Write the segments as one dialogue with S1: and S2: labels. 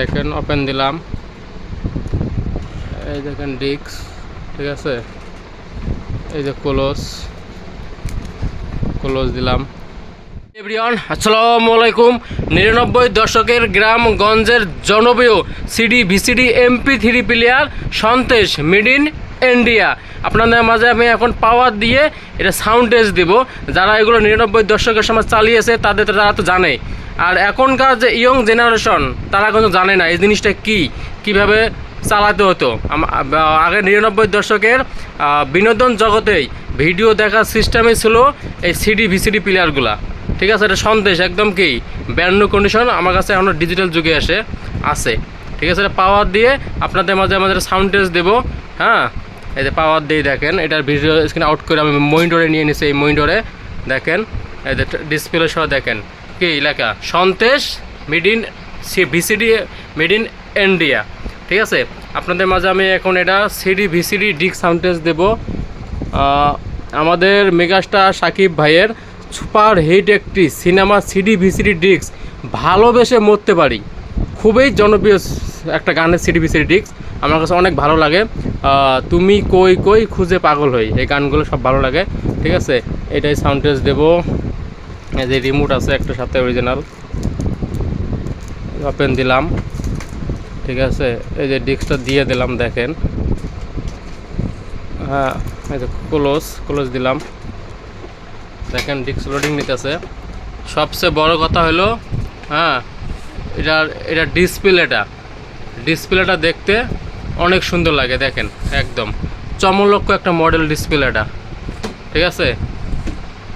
S1: দেখেন ওপেন দিলাম, এই দেখেন ডিস্ক, ঠিক আছে, এই যে ক্লোজ দিলাম। এভরিওয়ান আসসালামু আলাইকুম। 99 দশকের গ্রামগঞ্জের জনপ্রিয় সিডি ভিসিডি MP3 প্লেয়ার সন্তেশ মেড ইন ইন্ডিয়া আপনাদের মাঝে আমি এখন পাওয়ার দিয়ে এটা সাউন্ড টেস্ট দিব। যারা এগুলো 99 দশকের সময় চালিয়েছে তারা তো জানে, আর এখনকার যে ইয়ং জেনারেশন তারা কিন্তু জানে না এই জিনিসটা কীভাবে চালাতে হতো। আগে 99 দশকের বিনোদন জগতেই ভিডিও দেখার সিস্টেমই ছিল এই সিডি ভিসিডি প্লেয়ারগুলা, ঠিক আছে। এটা সন্দেশ একদম ব্র্যান্ড নিউ কন্ডিশন, আমার কাছে এখনও ডিজিটাল যুগে আছে, ঠিক আছে। এটা পাওয়ার দিয়ে আপনাদের মাঝে আমাদের সাউন্ড টেস্ট দেবো। হ্যাঁ, এই যে পাওয়ার দিয়ে দেখেন, এটার ভিডিও স্ক্রিন আউট করে আমি মনিটরে নিয়ে নিছি। এই মনিটরে দেখেন, এই যে ডিসপ্লে সহ দেখেন লেখা সন্তেশ made in VCD made in India, ঠিক আছে। আপনাদের মাঝে আমি এখন এটা CD VCD disc sound test দেবো। আমাদের মেগাস্টার সাকিব ভাইয়ের সুপার হিট একটি cinema CD VCD disc Bhalobeshe Morte পারি, খুবই জনপ্রিয় একটা গানের সিডি ভিসিডি ডিস্ক, আমার কাছে অনেক ভালো লাগে। তুমি কই কই খুঁজে পাগল হই, এই গানগুলো সব ভালো লাগে, ঠিক আছে। এটাই সাউন্ড টেস্ট দেবো। এই যে রিমোট আছে একটা সাথে অরিজিনাল, ওপেন দিলাম, ঠিক আছে। এই যে ডিস্কটা দিয়ে দিলাম দেখেন। হ্যাঁ, এই যে ক্লোজ দিলাম দেখেন, ডিস্ক লোডিং নিতেছে। সবচেয়ে বড় কথা হলো, হ্যাঁ, এটা ডিসপ্লেটা দেখতে অনেক সুন্দর লাগে দেখেন, একদম চমলক্ষ একটা মডেল ডিসপ্লেটা, ঠিক আছে।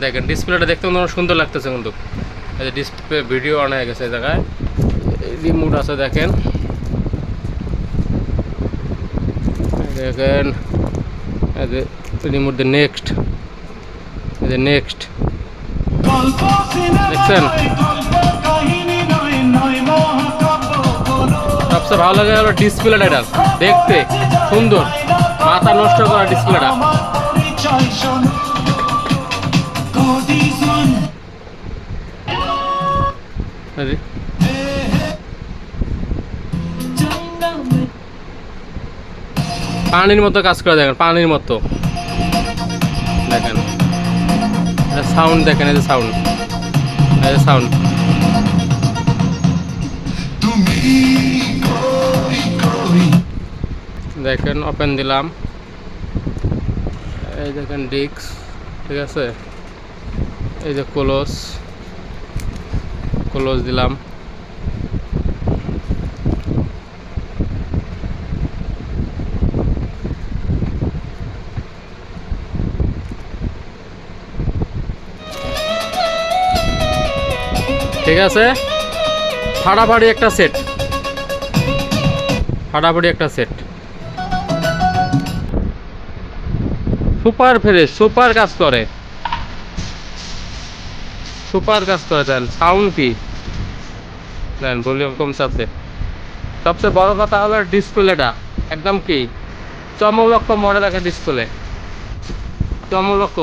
S1: দেখেন ডিসপ্লেটা দেখতে অনেক সুন্দর লাগতেছে কিন্তু। এই যে ডিসপ্লে ভিডিও অন হয়ে গেছে এই জায়গায়, রিমোট আছে দেখেন এই যে রিমোট দিয়ে নেক্সট দেখছেন। সবচেয়ে ভালো লাগে হলো ডিসপ্লেটা, এটা দেখতে সুন্দর, মাথা নষ্ট করা ডিসপ্লেটা। পানির মতো কাজ করে দেখেন, পানির মতো দেখেন। সাউন্ড দেখেন, এই যে সাউন্ড দেখেন। ওপেন দিলাম, এই দেখেন ডিস্ক, ঠিক আছে। এই যে ক্লোজ দিলাম। ঠিক আছে, ফাটাফাটি একটা সেট, সুপার ফ্রেশ, সুপার কাজ করে দেন। সাউন্ড দেন, ভলিউম কমছে আছে। সবচেয়ে বড় কথা হলো ডিসপ্লেটা একদম চমলক্ষ মডেল একটা ডিসপ্লে, চমলক্ষ।